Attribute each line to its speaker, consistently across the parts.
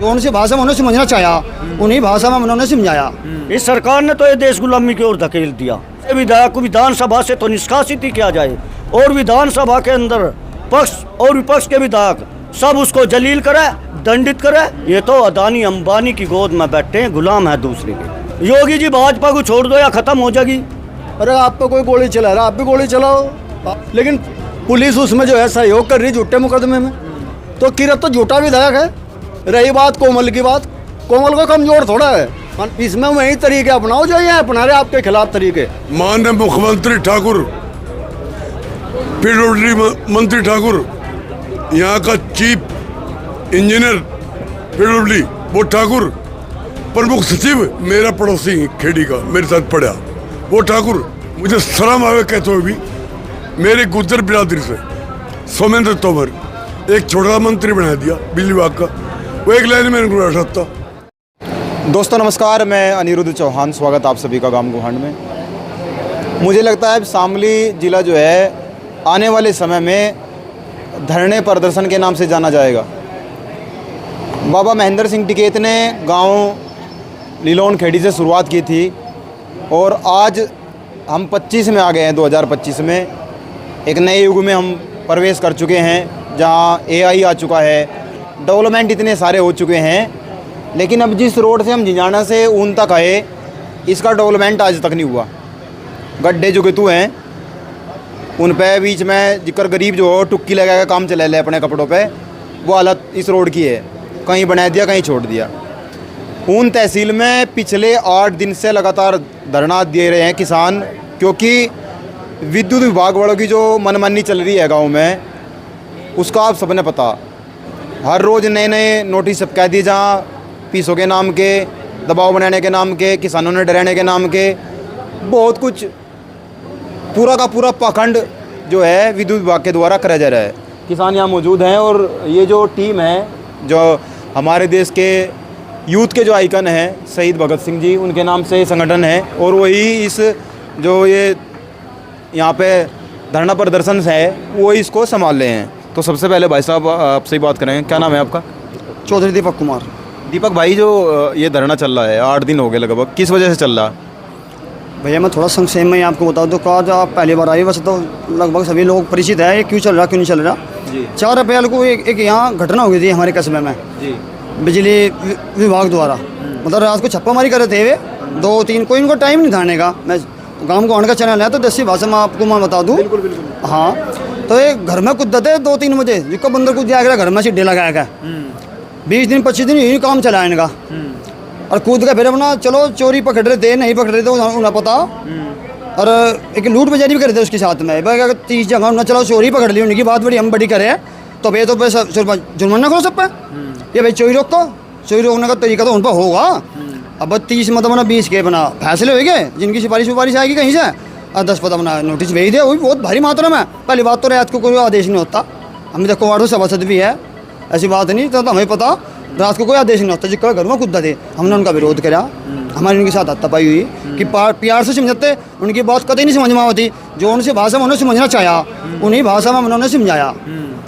Speaker 1: कौन सी भाषा में उन्होंने समझना चाहा, उन्हीं भाषा में उन्होंने समझाया।
Speaker 2: इस सरकार ने तो ये देश गुलामी की ओर धकेल दिया। विधायक को विधानसभा से तो निष्कासित ही किया जाए और विधानसभा के अंदर पक्ष और विपक्ष के विधायक सब उसको जलील करे, दंडित करे। ये तो अदानी अंबानी की गोद में बैठे हैं, गुलाम है दूसरे के। योगी जी भाजपा को छोड़ दो या खत्म हो जाएगी।
Speaker 3: अरे आप पे कोई गोली चला रहा, आप भी गोली चलाओ, लेकिन पुलिस उसमें जो है सहयोग कर रही झूठे मुकदमे में। तो किरत तो झूठा विधायक है। रही बात कोमल की बात, कोमल को कमजोर थोड़ा है, इसमें वही तरीके अपनाओ जो ये अपना रहे आपके खिलाफ तरीके।
Speaker 4: माननीय मुख्यमंत्री ठाकुर, पीडब्ल्यूडी मंत्री ठाकुर, यहाँ का चीफ इंजीनियर पीडब्ल्यूडी वो ठाकुर, प्रमुख सचिव मेरा पड़ोसी खेड़ी का मेरे साथ पढ़ा वो ठाकुर, मुझे शर्म आवे कहते हुए भी मेरे गुर्जर बिरादरी से सोमेंद्र तोमर एक छोटा मंत्री बना दिया बिजली विभाग का, वो एक लाइन में नहीं रह सकता।
Speaker 5: दोस्तों नमस्कार, मैं अनिरुद्ध चौहान, स्वागत आप सभी का गांव गुहांड में। मुझे लगता है शामली ज़िला जो है आने वाले समय में धरने प्रदर्शन के नाम से जाना जाएगा। बाबा महेंद्र सिंह टिकैत ने गांव लीलोन खेड़ी से शुरुआत की थी और आज हम 25 में आ गए हैं। 2025 में एक नए युग में हम प्रवेश कर चुके हैं जहां AI आ चुका है, डेवलपमेंट इतने सारे हो चुके हैं। लेकिन अब जिस रोड से हम झिंझाना से ऊन तक आए, इसका डेवलपमेंट आज तक नहीं हुआ। गड्ढे जो कि हैं उन पे बीच में जिक्र गरीब जो हो टुक्की लगा के काम चला ले अपने कपड़ों पे, वो हालत इस रोड की है। कहीं बना दिया, कहीं छोड़ दिया। ऊन तहसील में पिछले 8 दिन से लगातार धरना दे रहे हैं किसान, क्योंकि विद्युत विभाग वालों की जो मनमानी चल रही है गाँव में, उसका आप सबने पता। हर रोज़ नए नए नोटिस कह दिए, जहाँ पीसों के नाम के, दबाव बनाने के नाम के, किसानों ने डराने के नाम के, बहुत कुछ पूरा का पूरा पाखंड जो है विद्युत विभाग के द्वारा करा जा रहा है। किसान यहाँ मौजूद हैं और ये जो टीम है, जो हमारे देश के यूथ के जो आइकन हैं शहीद भगत सिंह जी, उनके नाम से संगठन है और वही इस जो ये यहाँ पे धरना प्रदर्शन है वो इसको संभाल रहे हैं। तो सबसे पहले भाई साहब आपसे ही बात करें, क्या नाम है आपका?
Speaker 1: चौधरी दीपक कुमार।
Speaker 5: दीपक भाई, जो ये धरना चल रहा है 8 दिन हो गए लगभग, किस वजह से चल रहा है?
Speaker 1: भैया मैं थोड़ा संक्षेप में आपको बता दूँ। आज आप पहली बार आए, वैसे तो लगभग सभी लोग परिचित है ये क्यों चल रहा क्यों नहीं चल रहा जी। 4 अप्रैल को एक यहाँ घटना हुई थी हमारे कस्बे में जी, बिजली विभाग द्वारा। मतलब रात को छापामारी कर रहे थे वे 2-3, कोई इनको टाइम नहीं थाने का। मैं गाँव को आने का चैनल है तो 10वीं भाषा में आपको मैं बता दूँ।
Speaker 5: बिल्कुल बिल्कुल।
Speaker 1: हाँ, तो एक घर में कूदते थे 2-3 बजे, जिसको बंदर कूद जाएगा घर में सीढ़े लगाया गया। 20 दिन 25 दिन यही काम चला इनका। और कूद के फिर अपना चलो चोरी पकड़ रहे थे, नहीं पकड़ रहे थे उन्हें पता। और एक लूट बजारी भी कर रहे थे उसके साथ में। भाई अगर 30 जगह उन्हें चलो चोरी पकड़ ली, उनकी बात बड़ी हम बड़ी करे तो भाई तो पैसा जुर्माना करो सब पे। ये भाई चोरी रोको, चोरी रोकने का तरीका तो उन पर होगा। अब 30 मतलब 20 के बना फैसले हो गए, जिनकी सिफारिश आएगी कहीं से और 10 पता बना नोटिस भेज दे, वो भी बहुत भारी मात्रा में। पहली बात तो रात को कोई आदेश नहीं होता। हमें देखो वार्ड सभासद भी है, ऐसी बात नहीं तो हमें पता रात को कोई आदेश नहीं होता। जिसका घर में कूदा थे, हमने उनका विरोध करा। हमारी उनके साथ हाथापाई हुई कि प्यार से समझते, उनकी बात कतई नहीं समझ में आती। जो उनसे भाषा में उन्होंने समझना चाहा, उन्हीं भाषा में उन्होंने समझाया।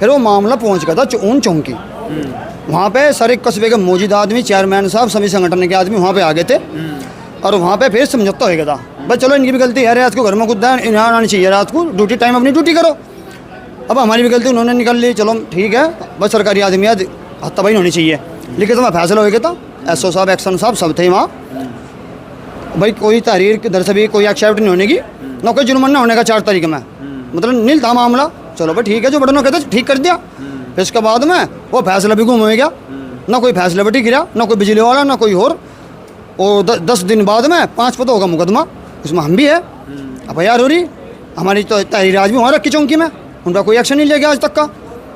Speaker 1: फिर वो मामला पहुँच गया था ऊन चौंकी। वहाँ पे सारे कस्बे के मौजूद आदमी, चेयरमैन साहब, सभी संगठन के आदमी वहाँ पे आ गए थे और वहाँ पे फिर समझौता हो गया था। बस चलो इनकी भी गलती है, रात को घर में कूदा है, यहाँ आना चाहिए रात को ड्यूटी टाइम, अपनी ड्यूटी करो। अब हमारी भी गलती उन्होंने निकाल ली, चलो ठीक है, बस सरकारी आदमी हत्ताबाई होनी चाहिए। लेकिन तो फैसला हो गया था, SO साहब, एक्शन साहब सब थे वहाँ। भाई कोई तहरीर के दर से भी कोई एक्सेप्ट नहीं होने की, ना कोई जुर्माना होने का 4 तारीख में, मतलब नील था मामला। चलो भाई ठीक है, जो बड़नों कहते ठीक कर दिया। फिर उसके बाद में वो फैसला भी गुम हो गया, ना कोई फैसला बटी गिरा, ना कोई बिजली वाला, ना कोई और। 10 दिन बाद में 5 पता होगा मुकदमा, उसमें हम भी है। अब यार हो रही हमारी तो तहरीर आज भी वहाँ रखी चौंकी में, उनका कोई एक्शन नहीं ले गया आज तक का।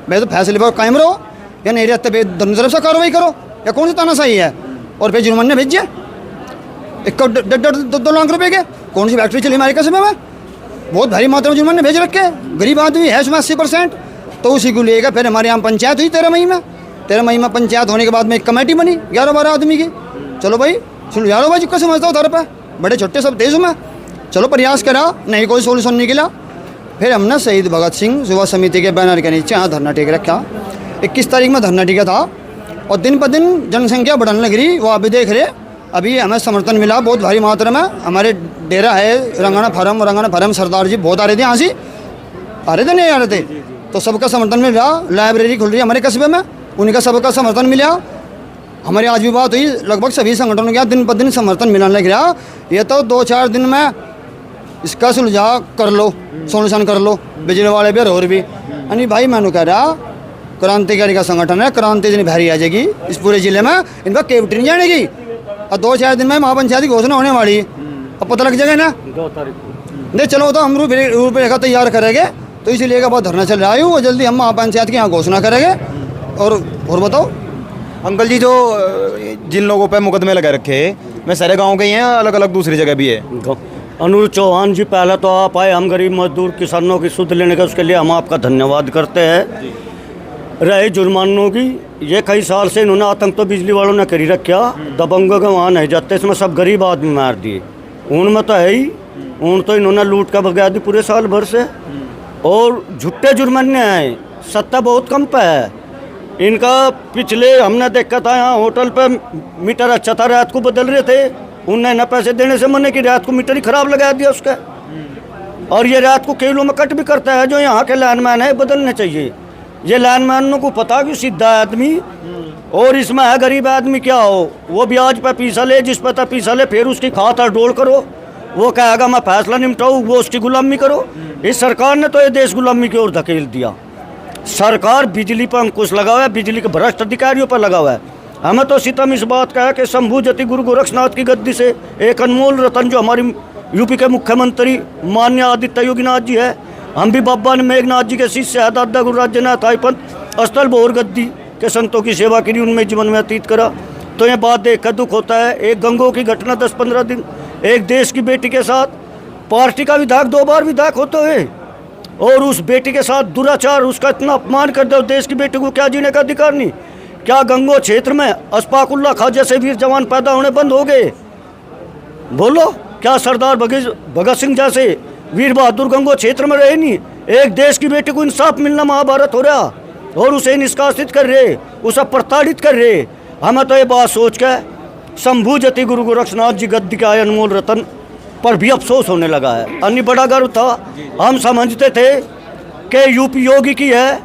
Speaker 1: भाई तो फैसले पर कायम रहो या नहीं रहते भाई दोनों तरफ से कार्रवाई करो, या कौन सा तानाशाही है। और फिर जुर्माने भेजिए 1-2 लाख रुपए के। कौन सी फैक्ट्री चली हमारे कस्बे में, बहुत भारी मात्रा में जुर्माने भेज रखे। गरीब आदमी है उसमें 80%, तो उसी को लेकर फिर हमारे यहाँ पंचायत हुई 13 मई में। 13 मई में पंचायत होने के बाद में एक कमेटी बनी 11-12 आदमी की। चलो भाई सुलझा लो भाई, जिसको समझता हो उधर पे, बड़े छोटे सब देश में। चलो प्रयास करा, नहीं कोई सोल्यूशन निकला। फिर हमने शहीद भगत सिंह युवा समिति के बैनर के नीचे यहाँ धरना टेक रखा। 21 तारीख में धरना टिका था और दिन पर दिन जनसंख्या बढ़ने लग रही, वो आप भी देख रहे। अभी हमें समर्थन मिला बहुत भारी मात्रा में। हमारे डेरा है रंगाना फार्म सरदार जी बहुत आ रहे थे, यहाँ से आ रहे थे नहीं आ रहे थे, तो सबका समर्थन मिल रहा। लाइब्रेरी खुल रही है हमारे कस्बे में, उनका सबका समर्थन मिला। हमारी आज भी बात हुई, लगभग सभी संगठनों का दिन पर दिन समर्थन मिलने लग रहा। ये तो 2-4 दिन में इसका सुलझा कर लो, सोल्यूशन कर लो, बिजली वाले भी और भी। यानी भाई मैंने कह रहा क्रांतिकारी का संगठन है, क्रांति दिन भारी आ जाएगी इस पूरे जिले में, इनका कैबिनेट नहीं जानेगी। और 2-4 दिन में महापंचायत की घोषणा होने वाली, अब पता लग जाएगा ना
Speaker 2: 2 तारीख को।
Speaker 1: नहीं चलो तो हम रूपरेखा तैयार करेंगे, तो इसीलिए का बहुत धरना चल रहा है। वो जल्दी हम महापंचायत की यहाँ घोषणा करेंगे। और बताओ
Speaker 5: अंकल जी, जो जिन लोगों पे मुकदमे लगा रखे हैं, मैं सारे गांव के ही हैं, अलग अलग दूसरी जगह भी है?
Speaker 2: अनुज चौहान जी, पहले तो आप आए, हम गरीब मजदूर किसानों की सुध लेने का, उसके लिए हम आपका धन्यवाद करते हैं। रहे जुर्मानों की, ये कई साल से इन्होंने आतंक तो बिजली वालों ने करी रखा, दबंगों के वहाँ नहीं जाते, इसमें सब गरीब आदमी मार दिए। उनमें तो है ही, उन तो इन्होंने लूट का भगा दी पूरे साल भर से। और झुट्टे जुर्माने हैं, सत्ता बहुत कम पे है इनका। पिछले हमने देखा था यहाँ होटल पे मीटर अच्छा था, रात को बदल रहे थे, उनने न पैसे देने से मने की रात को मीटर ही खराब लगा दिया उसका। और ये रात को किलो में कट भी करता है। जो यहाँ के लाइनमैन है बदलने चाहिए। ये लाइनमैनों को पता कि सीधा आदमी, और इसमें है गरीब आदमी क्या हो, वो ब्याज पे पैसा ले, जिस पता पैसा ले, फिर उसकी खाता डोल करो, वो कहेगा मैं फैसला निपटाऊँ, वो उसकी गुलामी करो। इस सरकार ने तो ये देश गुलामी की ओर धकेल दिया। सरकार बिजली पर अंकुश लगा हुआ है, बिजली के भ्रष्ट अधिकारियों पर लगा हुआ है। हमें तो सितम इस बात का है कि शंभू जति गुरु गोरक्षनाथ की गद्दी से एक अनमोल रतन जो हमारी यूपी के मुख्यमंत्री माननीय आदित्य योगीनाथ जी है, हम भी बाबा ने मेघनाथ जी के शिष्य है, दादा गुरु राज्यनाथ आई पंथ अस्थल भोर गद्दी के संतों की सेवा करी, उनमें जीवन में व्यतीत करा। तो ये बात देख कर दुख होता है। एक गंगो की घटना 10-15 दिन, एक देश की बेटी के साथ, पार्टी का विधायक 2 बार विधायक होते हुए, और उस बेटी के साथ दुराचार, उसका इतना अपमान कर दो। देश की बेटी को क्या जीने का अधिकार नहीं? क्या गंगो क्षेत्र में अशफाकुल्ला खां जैसे वीर जवान पैदा होने बंद हो गए? बोलो, क्या सरदार भगत सिंह जैसे वीर बहादुर गंगो क्षेत्र में रहे नहीं? एक देश की बेटी को इंसाफ मिलना महाभारत हो रहा, और उसे निष्कासित कर रहे, उसे प्रताड़ित कर रहे। हमें तो ये बात सोच के शंभू जति गुरु गोरक्षनाथ जी गद्दी के आए अनमोल रतन पर भी अफसोस होने लगा है। अन्य बड़ा गर्व था, हम समझते थे कि यूपी योगी की है,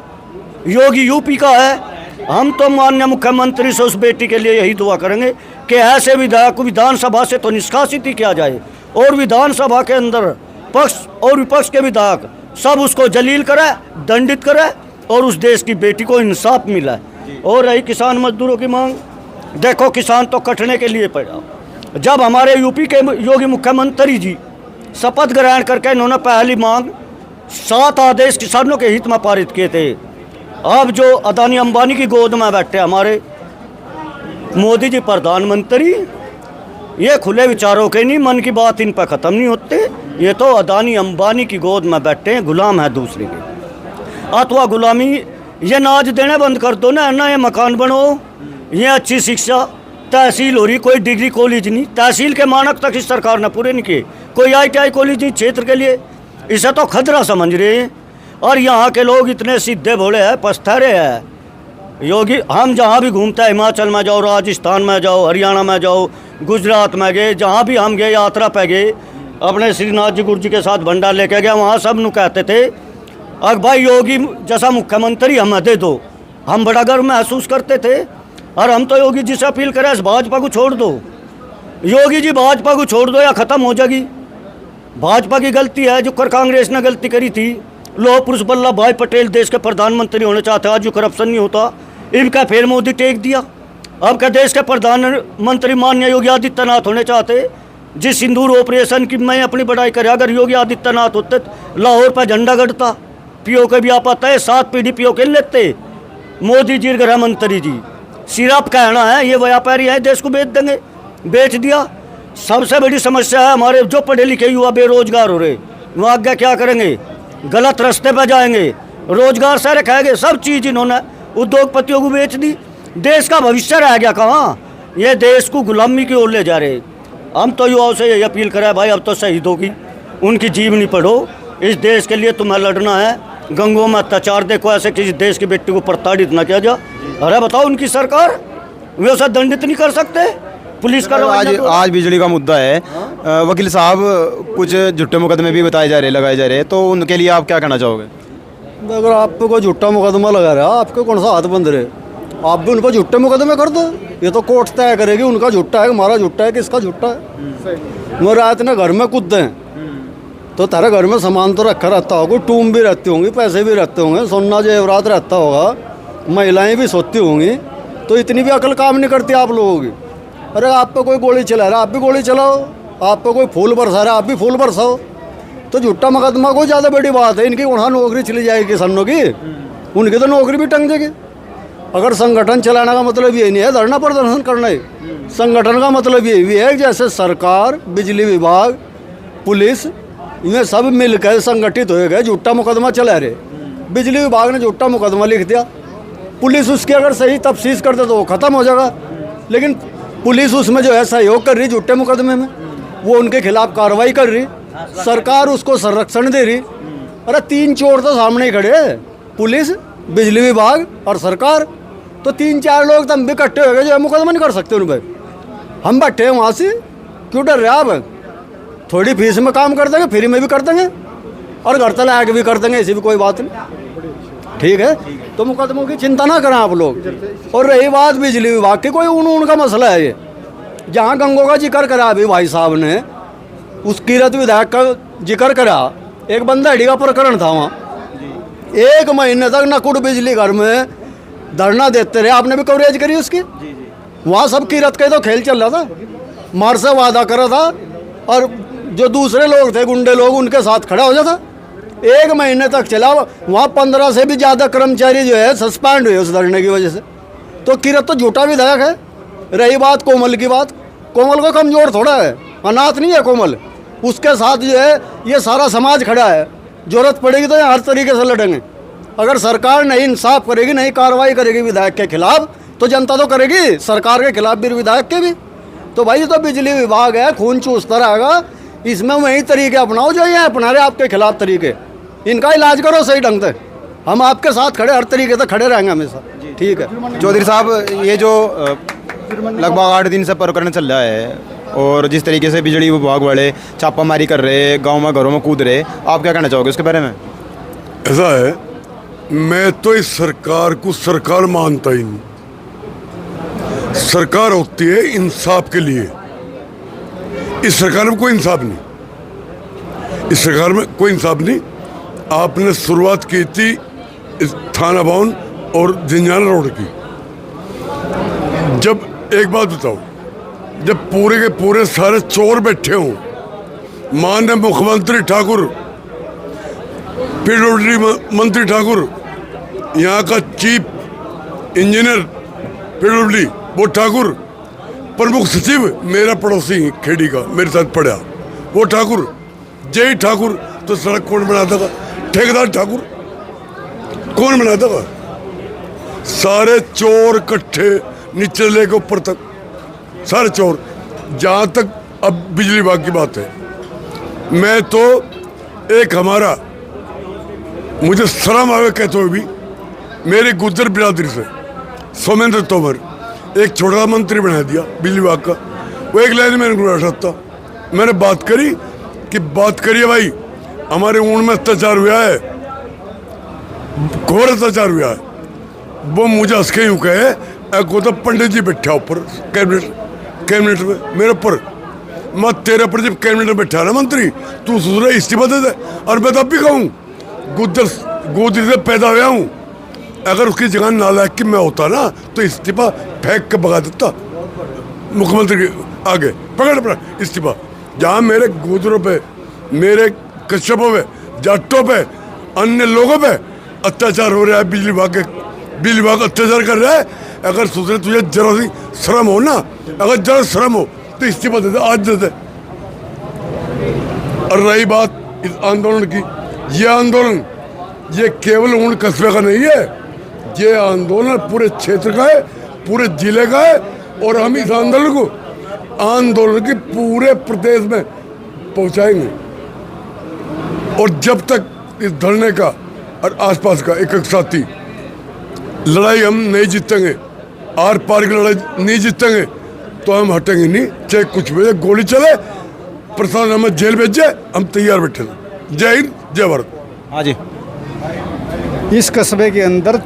Speaker 2: योगी यूपी का है। हम तो माननीय मुख्यमंत्री से उस बेटी के लिए यही दुआ करेंगे कि ऐसे विधायक को विधानसभा से तो निष्कासित ही किया जाए, और विधानसभा के अंदर पक्ष और विपक्ष के विधायक सब उसको जलील करे, दंडित करे, और उस देश की बेटी को इंसाफ मिला। और रही किसान मजदूरों की मांग, देखो किसान तो कटने के लिए पड़ा। जब हमारे यूपी के योगी मुख्यमंत्री जी शपथ ग्रहण करके इन्होंने पहली मांग 7 आदेश किसानों के हित में पारित किए थे। अब जो अदानी अंबानी की गोद में बैठे हमारे मोदी जी प्रधानमंत्री, ये खुले विचारों के नहीं, मन की बात इन पर ख़त्म नहीं होते। ये तो अदानी अंबानी की गोद में बैठे हैं, गुलाम है दूसरे के। अथवा गुलामी, ये नाज देने बंद कर दो ना, ये मकान बनो, ये अच्छी शिक्षा, तहसील हो रही, कोई डिग्री कॉलेज नहीं, तहसील के मानक तक इस सरकार ने पूरे नहीं किए। कोई ITI कॉलेज नहीं क्षेत्र के लिए, इसे तो खतरा समझ रहे हैं। और यहाँ के लोग इतने सीधे भोले हैं, पछतारे हैं। योगी, हम जहाँ भी घूमते हैं, हिमाचल में जाओ, राजस्थान में जाओ, हरियाणा में जाओ, गुजरात में गए, जहाँ भी हम गए, यात्रा पे गए, अपने श्रीनाथ जी गुरु जी के साथ भंडार लेके गए, वहाँ सब नु कहते थे अगर भाई योगी जैसा मुख्यमंत्री हमें दे दो, हम बड़ा गर्व महसूस करते थे। और हम तो योगी जी से अपील करें, इस भाजपा को छोड़ दो। योगी जी भाजपा को छोड़ दो या ख़त्म हो जाएगी। भाजपा की गलती है, जो कांग्रेस ने गलती करी थी। लोह पुरुष वल्लभ भाई पटेल देश के प्रधानमंत्री होने चाहते, आज जो करप्शन नहीं होता, इनका फिर मोदी टेक दिया। अब का देश के प्रधानमंत्री माननीय योगी आदित्यनाथ होने चाहते, जिस सिंदूर ऑपरेशन की मैं अपनी बड़ाई करे, अगर योगी आदित्यनाथ होते लाहौर पर झंडा गड़ता, POK भी आ पाता है, 7 पीढ़ी POK लेते। मोदी जी गृह मंत्री जी सिर्फ कहना है ये व्यापारी है, देश को बेच देंगे, बेच दिया। सबसे बड़ी समस्या है हमारे जो पढ़े लिखे युवा बेरोजगार हो रहे, वो आगे क्या करेंगे? गलत रास्ते पर जाएंगे, रोजगार से रखेंगे। सब चीज़ इन्होंने उद्योगपतियों को बेच दी, देश का भविष्य रह गया कहाँ? ये देश को गुलामी की ओर ले जा रहे। हम तो युवाओं से यही अपील करें, भाई अब तो शहीदों की उनकी जीवनी पढ़ो, इस देश के लिए तुम्हें लड़ना है। गंगों में अत्याचार देखो, ऐसे किसी देश की बेटी को प्रताड़ित न किया जा। अरे बताओ, उनकी सरकार वे उसे दंडित नहीं कर सकते? पुलिस का रवैया
Speaker 5: आज
Speaker 2: तो-
Speaker 5: आज बिजली का मुद्दा है। वकील साहब कुछ झूठे मुकदमे भी बताए जा रहे लगाए जा रहे हैं, तो उनके लिए आप क्या कहना चाहोगे?
Speaker 3: अगर आप पे कोई झूठा मुकदमा लगा रहा है, आपके कौन सा हाथ बंद रहे? आप भी उन पर झूठे मुकदमे कर दो। ये तो कोर्ट तय करेगी उनका झूठा है, हमारा झूठा है, किसका झूठा है। वो रात ने घर में कूदते हैं तो तारे घर में सामान तो रखा रहता होगा, टूम भी रहती होंगी, पैसे भी रहते होंगे, सोना जेवरात रहता होगा, महिलाएं भी सोती होंगी, तो इतनी भी अकल काम नहीं करती आप लोगों की। अरे आप पे कोई गोली चला रहा है, आप भी गोली चलाओ। आप पे कोई फूल बरसा रहा है, आप भी फूल बरसाओ। तो झूठा मुकदमा कोई ज़्यादा बड़ी बात है? इनकी वहाँ नौकरी चली जाएगी किसानों की, उनकी तो नौकरी भी टंग जाएगी। अगर संगठन चलाने का मतलब ये नहीं है धरना प्रदर्शन करना है। संगठन का मतलब ये भी है कि जैसे सरकार, बिजली विभाग, पुलिस, ये सब मिलकर संगठित हो गए, झूठा मुकदमा चला रहे। बिजली विभाग ने झूठा मुकदमा लिख दिया, पुलिस उसकी अगर सही तफ्सीस कर दे तो वो ख़त्म हो जाएगा। लेकिन पुलिस उसमें जो है सहयोग कर रही झूठे मुकदमे में, वो उनके खिलाफ कार्रवाई कर रही, सरकार उसको संरक्षण दे रही। अरे तीन चोर तो सामने ही खड़े हैं, पुलिस, बिजली विभाग और सरकार। तो तीन चार लोग तो हम भी इकट्ठे हो गए जो मुकदमा नहीं कर सकते उन पर। हम बैठे हैं वहाँ से, क्यों डर रहे आप? थोड़ी फीस में काम कर देंगे, फ्री में भी कर देंगे और घर तक आके भी कर देंगे, ऐसी भी कोई बात नहीं। ठीक है, तो मुकदमों की चिंता ना करें आप लोग। और रही बात बिजली विभाग की, कोई उनका मसला है ये। जहाँ गंगों का जिक्र करा अभी भाई साहब ने, उस किरत विधायक का जिक्र करा, एक बंदा हड्डी का प्रकरण था वहाँ, 1 महीने तक नकुड़ बिजली घर में धरना देते रहे। आपने भी कवरेज करी उसकी। वहाँ सब किरत का तो खेल चल रहा था, मार से वादा करा था और जो दूसरे लोग थे गुंडे लोग उनके साथ खड़ा हो जाता। 1 महीने तक चला। वहाँ 15 से भी ज़्यादा कर्मचारी जो है सस्पेंड हुए उस धरने की वजह से। तो किरत तो झूठा विधायक है। रही बात कोमल की बात, कोमल को कमज़ोर थोड़ा है, अनाथ नहीं है कोमल। उसके साथ जो है ये सारा समाज खड़ा है। ज़रूरत पड़ेगी तो हर तरीके से लड़ेंगे। अगर सरकार नहीं इंसाफ करेगी, नहीं कार्रवाई करेगी विधायक के खिलाफ, तो जनता तो करेगी सरकार के खिलाफ भी, विधायक के भी। तो भाई ये तो बिजली विभाग है, खून चूसता रहेगा। इसमें वही तरीके अपनाओ जो ये अपना रहे आपके खिलाफ तरीके। इनका इलाज करो सही ढंग से, हम आपके साथ खड़े, हर तरीके से खड़े रहेंगे हमेशा। ठीक है
Speaker 5: चौधरी साहब, ये जो लगभग 8 दिन से प्रकरण चल रहा है और जिस तरीके से बिजली विभाग वाले छापामारी कर रहे, गांव में घरों में कूद रहे, आप क्या कहना चाहोगे उसके बारे में?
Speaker 4: ऐसा है, मैं तो इस सरकार को सरकार मानता ही नहीं। सरकार होती है इंसाफ के लिए। इस सरकार में कोई इंसाफ नहीं, इस सरकार में कोई इंसाफ नहीं। आपने शुरुआत की थी इस थाना भवन और जिंजाना रोड की। जब एक बात बताओ, जब पूरे के पूरे सारे चोर बैठे हों, माननीय मुख्यमंत्री ठाकुर, पीडब्ल्यूडी मंत्री ठाकुर, यहाँ का चीफ इंजीनियर पीडब्ल्यूडी वो ठाकुर, प्रमुख सचिव मेरा पड़ोसी खेड़ी का मेरे साथ पढ़ा वो ठाकुर, जय ठाकुर। तो सड़क कौन बनाता था? ठेकेदार ठाकुर। कौन बनाता था? सारे चोर इकट्ठे नीचे लेके ऊपर तक, सारे चोर। जहाँ तक अब बिजली विभाग की बात है, मैं तो एक हमारा, मुझे शर्म आवे कहते हुए भी, मेरे गुज्जर बिरादरी से सोमेंद्र तोमर एक छोटा मंत्री बना दिया बिजली विभाग का। वो एक लाइन में बैठा था, मैंने बात करी कि बात करिए भाई, हमारे ऊन में अत्याचार हुआ है, घोर अत्याचार हुआ है। वो मुझे हंस के यूँ कहे, को तो पंडित जी बैठा ऊपर कैबिनेट में मेरे ऊपर। मैं तेरे ऊपर जब कैबिनेट में बैठा ना मंत्री, तू सोच रहा इस्तीफा दे दे। और मैं तब भी कहूँ, गुज्जर गोदी से पैदा हुआ हूँ, अगर उसकी जगह नालायक की मैं होता ना तो इस्तीफा फेंक के भगा देता मुख्यमंत्री के आगे। पकड़ इस्तीफा। जहाँ मेरे गुजरों पे, मेरे कश्यपों पे, जाटों पे, अन्य लोगों पे अत्याचार हो रहा है, बिजली विभाग अत्याचार कर रहा है। अगर सोच रहे तुझे जरा सी शर्म हो ना, अगर जरा शर्म हो तो इस्तीफा दे दे, आज दे दे। और रही बात इस आंदोलन की, ये आंदोलन ये केवल उन कस्बे का नहीं है, ये आंदोलन पूरे क्षेत्र का है, पूरे जिले का है। और हम इस आंदोलन की पूरे प्रदेश में पहुंचाएंगे। और जब तक इस धरने का और आसपास का एक साथी लड़ाई हम नहीं जीतेंगे, आर पार की लड़ाई नहीं जीतेंगे तो हम हटेंगे नहीं, चाहे कुछ भी गोली चले, प्रशासन हमें जेल भेजे, हम तैयार बैठे हैं। जय हिंद, जय भारत।
Speaker 5: हाँ जी।
Speaker 3: इस कस्बे के अंदर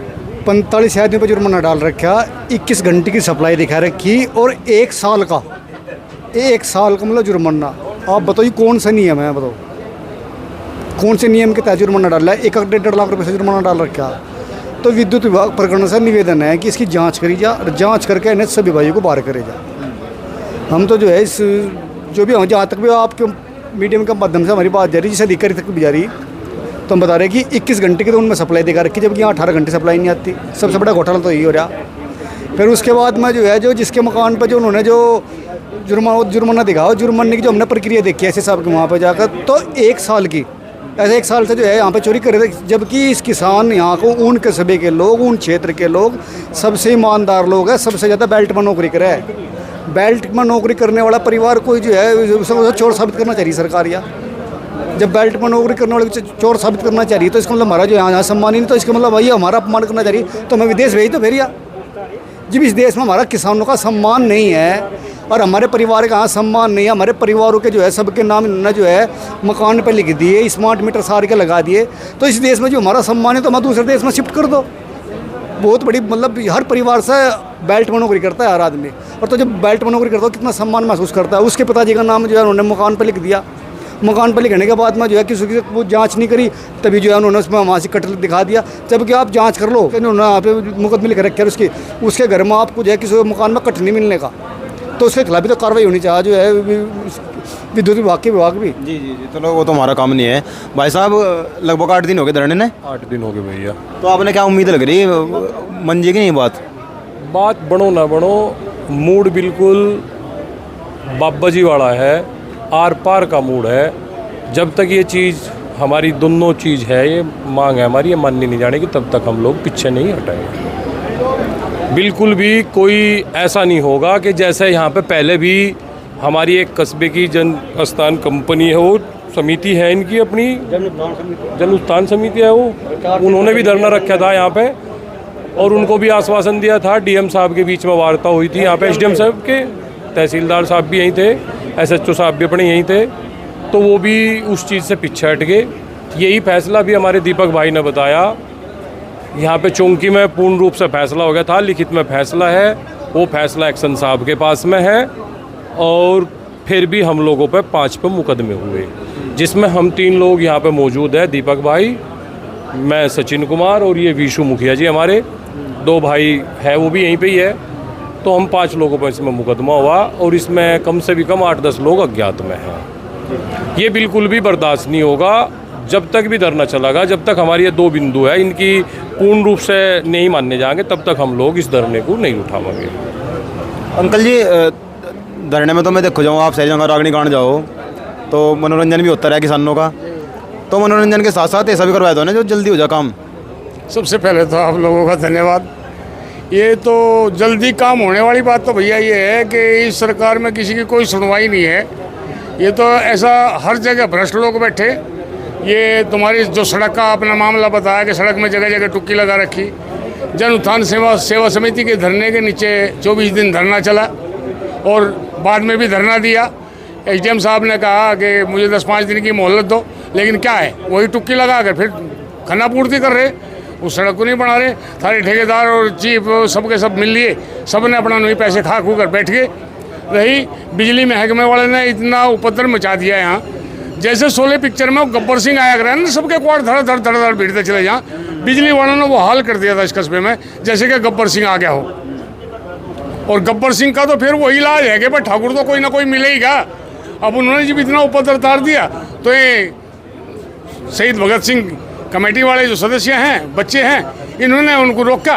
Speaker 3: 45 आदमी पर जुर्माना डाल रखा, 21 घंटे की सप्लाई दिखा रखी और 1 साल का मतलब जुर्माना। आप बताइए कौन सा नियम है, बताओ कौन से नियम के तहत जुर्माना डाल रहा है? 1-1.5 लाख रुपये से जुर्माना डाल रखा। तो विद्युत विभाग प्रकरण से निवेदन है कि इसकी जांच करी जा, और जांच करके इन्हें सभी भाइयों को बाहर करे जा। हम तो जो है इस जो भी जहाँ तक भी आपके मीडियम के माध्यम से हमारी बात जा रही है, जिस अधिकारी तक भी जा रही, तो हम बता रहे हैं कि 21 घंटे की तो उनमें सप्लाई दिखा रखी, जबकि यहाँ 18 घंटे सप्लाई नहीं आती। सबसे बड़ा घोटाला तो यही हो रहा। फिर उसके बाद में जो है जो जिसके मकान पर जो उन्होंने जो जुर्माना दिखाओ, जुर्माने की जो हमने प्रक्रिया देखी है साहब के वहाँ पर जाकर, तो 1 साल की ऐसे 1 साल से जो है यहाँ पे चोरी कर रहे थे। जबकि इस किसान यहाँ को ऊन कस्बे के लोग, ऊन क्षेत्र के लोग सबसे ईमानदार लोग हैं, सबसे ज़्यादा बेल्ट में नौकरी करे है। बेल्ट में नौकरी करने वाला परिवार कोई जो है उसको चोर साबित करना चाहिए सरकार। या जब बेल्ट में नौकरी करने वाले चोर साबित करना चाहिए तो इसका मतलब हमारा जो यहाँ सम्मान ही नहीं, तो इसका मतलब भाई हमारा अपमान करना चाहिए। तो हमें विदेश भेज तो फिर या जब इस देश में हमारा किसानों का सम्मान नहीं है और हमारे परिवार का यहाँ सम्मान नहीं है, हमारे परिवारों के जो है सबके नाम इन्होंने जो है मकान पे लिख दिए, स्मार्ट मीटर सार के लगा दिए, तो इस देश में जो हमारा सम्मान है तो हमें दूसरे देश में शिफ्ट कर दो। बहुत बड़ी मतलब हर परिवार से बेल्ट में नौकरी करता है हर आदमी, और तो जब बेल्ट में नौकरी करता है कितना सम्मान महसूस करता है। उसके पिताजी का नाम जो है उन्होंने मकान पर लिख दिया, मकान पर लिखने के बाद में जो है किसी की वो जांच नहीं करी, तभी जो है उन्होंने उसमें वहाँ से कट दिखा दिया। जबकि आप जांच कर लो, उन्होंने यहाँ पे मुकदमे लिख रखे उसके घर में आपको जो है किसी मकान में कट नहीं मिलने का, तो उसके खिलाफ भी तो कार्रवाई होनी चाहिए जो है विद्युत विभाग भी।
Speaker 5: जी, चलो वो तो हमारा काम नहीं है। भाई साहब लगभग 8 दिन हो गए धरने ने।
Speaker 6: 8 दिन हो गए भैया।
Speaker 5: तो आपने क्या उम्मीद लग रही है, मंजे की नहीं बात
Speaker 6: बनो ना बनो, मूड बिल्कुल बाबा जी वाला है, आर पार का मूड है। जब तक ये चीज़ हमारी दोनों चीज़ है, ये मांग है हमारी, ये माननी नहीं जाने की, तब तक हम लोग पीछे नहीं हटाएंगे। बिल्कुल भी कोई ऐसा नहीं होगा कि जैसे यहाँ पे पहले भी हमारी एक कस्बे की जन स्थान कंपनी है, वो समिति है इनकी अपनी जन उत्थान समिति है, वो उन्होंने भी धरना रखा था यहाँ पे और उनको भी आश्वासन दिया था। डीएम साहब के बीच में वार्ता हुई थी यहाँ पे, एसडीएम साहब के, तहसीलदार साहब भी यहीं थे, एसएचओ साहब भी अपने यहीं थे, तो वो भी उस चीज़ से पीछे हट गए। यही फैसला भी हमारे दीपक भाई ने बताया, यहाँ पे चौंकी में पूर्ण रूप से फैसला हो गया था, लिखित में फैसला है, वो फैसला एक्शन साहब के पास में है। और फिर भी हम लोगों पे 5 पे मुकदमे हुए, जिसमें हम 3 लोग यहाँ पे मौजूद है, दीपक भाई, मैं सचिन कुमार और ये विशु मुखिया जी, हमारे 2 भाई है वो भी यहीं पे ही है। तो हम 5 लोगों पर इसमें मुकदमा हुआ और इसमें कम से भी कम 8-10 लोग अज्ञात में हैं। ये बिल्कुल भी बर्दाश्त नहीं होगा जब तक भी धरना चलेगा, जब तक हमारी ये 2 बिंदु है इनकी पूर्ण रूप से नहीं मानने जाएंगे, तब तक हम लोग इस धरने को नहीं उठाएंगे।
Speaker 5: अंकल जी, धरने में तो मैं देखो जाऊँ, आप सही जगह रागनी कांड जाओ तो मनोरंजन भी होता रहा किसानों का, तो मनोरंजन के साथ साथ ऐसा भी करवाया दो ना जो जल्दी हो जाए काम।
Speaker 7: सबसे पहले तो आप लोगों का धन्यवाद। ये तो जल्दी काम होने वाली बात तो भैया ये है कि इस सरकार में किसी की कोई सुनवाई नहीं है। ये तो ऐसा हर जगह भ्रष्ट लोग बैठे। ये तुम्हारी जो सड़क का अपना मामला बताया कि सड़क में जगह जगह टुक्की लगा रखी, जन उत्थान सेवा समिति के धरने के नीचे 24 दिन धरना चला और बाद में भी धरना दिया। एसडीएम साहब ने कहा कि मुझे 10-5 दिन की मोहलत दो, लेकिन क्या है वही टुक्की लगा कर फिर खानापूर्ति कर रहे, उस सड़क को नहीं बना रहे। सारे ठेकेदार और चीफ सबके सब मिल लिए, सब ने अपना नहीं पैसे खा खू कर बैठ गए। रही बिजली महकमे वाले ने इतना उपद्रव मचा दिया यहाँ, जैसे शोले पिक्चर में गब्बर सिंह आया करा ना, सबके क्वार धड़ धड़ धड़ धड़ भीड़ते चले जाएँ। बिजली वालों ने वो हाल कर दिया था इस कस्बे में जैसे कि गब्बर सिंह आ गया हो। और गब्बर सिंह का तो फिर वही इलाज है कि भाई ठाकुर तो कोई ना कोई मिलेगा। अब उन्होंने जब इतना उपद्रव तार दिया तो ये शहीद भगत सिंह कमेटी वाले जो सदस्य हैं, बच्चे हैं, इन्होंने उनको रोका,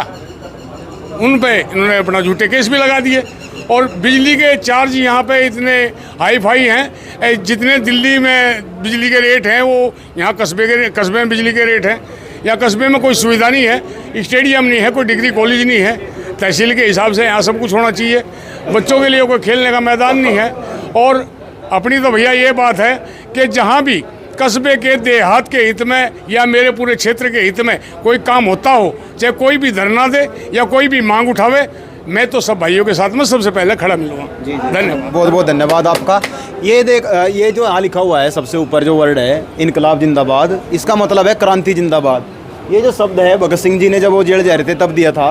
Speaker 7: उन पे इन्होंने अपना झूठे केस भी लगा दिए। और बिजली के चार्ज यहाँ पे इतने हाई फाई हैं, जितने दिल्ली में बिजली के रेट हैं वो यहाँ कस्बे में बिजली के रेट हैं। यहाँ कस्बे में कोई सुविधा नहीं है, स्टेडियम नहीं है, कोई डिग्री कॉलेज नहीं है, तहसील के हिसाब से यहाँ सब कुछ होना चाहिए। बच्चों के लिए कोई खेलने का मैदान नहीं है। और अपनी तो भैया ये बात है कि जहाँ भी कस्बे के देहात के हित में या मेरे पूरे क्षेत्र के हित में कोई काम होता हो, चाहे कोई भी धरना दे या कोई भी मांग उठावे, मैं तो सब भाइयों के साथ में सबसे पहले खड़ा मिलूंगा। धन्यवाद।
Speaker 5: बहुत बहुत धन्यवाद आपका। ये देख, ये जो यहाँ लिखा हुआ है सबसे ऊपर जो वर्ड है इनकलाब जिंदाबाद, इसका मतलब है क्रांति जिंदाबाद। ये जो शब्द है भगत सिंह जी ने जब वो जेल जा रहे थे तब दिया था।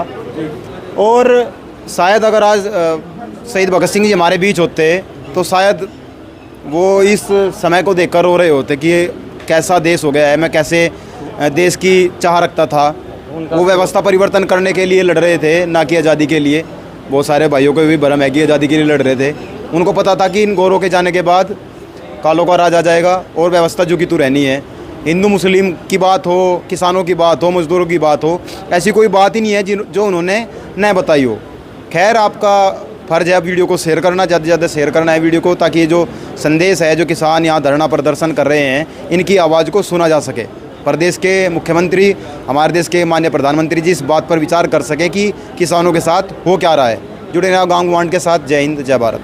Speaker 5: और शायद अगर आज शहीद भगत सिंह जी हमारे बीच होते तो शायद वो इस समय को देखकर रो रहे होते कि ये कैसा देश हो गया है, मैं कैसे देश की चाह रखता था। वो व्यवस्था परिवर्तन करने के लिए लड़ रहे थे, ना कि आज़ादी के लिए। बहुत सारे भाइयों को भी भरम है कि आज़ादी के लिए लड़ रहे थे। उनको पता था कि इन गोरों के जाने के बाद कालों का राज आ जाएगा और व्यवस्था जो कि तू रहनी है। हिंदू मुस्लिम की बात हो, किसानों की बात हो, मजदूरों की बात हो, ऐसी कोई बात ही नहीं है जो उन्होंने न बताई हो। खैर, आपका फ़र्ज़ है आप वीडियो को शेयर करना, ज़्यादा से ज़्यादा शेयर करना है वीडियो को, ताकि ये जो संदेश है जो किसान यहाँ धरना प्रदर्शन कर रहे हैं इनकी आवाज़ को सुना जा सके। प्रदेश के मुख्यमंत्री, हमारे देश के माननीय प्रधानमंत्री जी इस बात पर विचार कर सके कि किसानों के साथ हो क्या रहा है। जुड़े रहे गांव गुवांड के साथ। जय हिंद, जय भारत।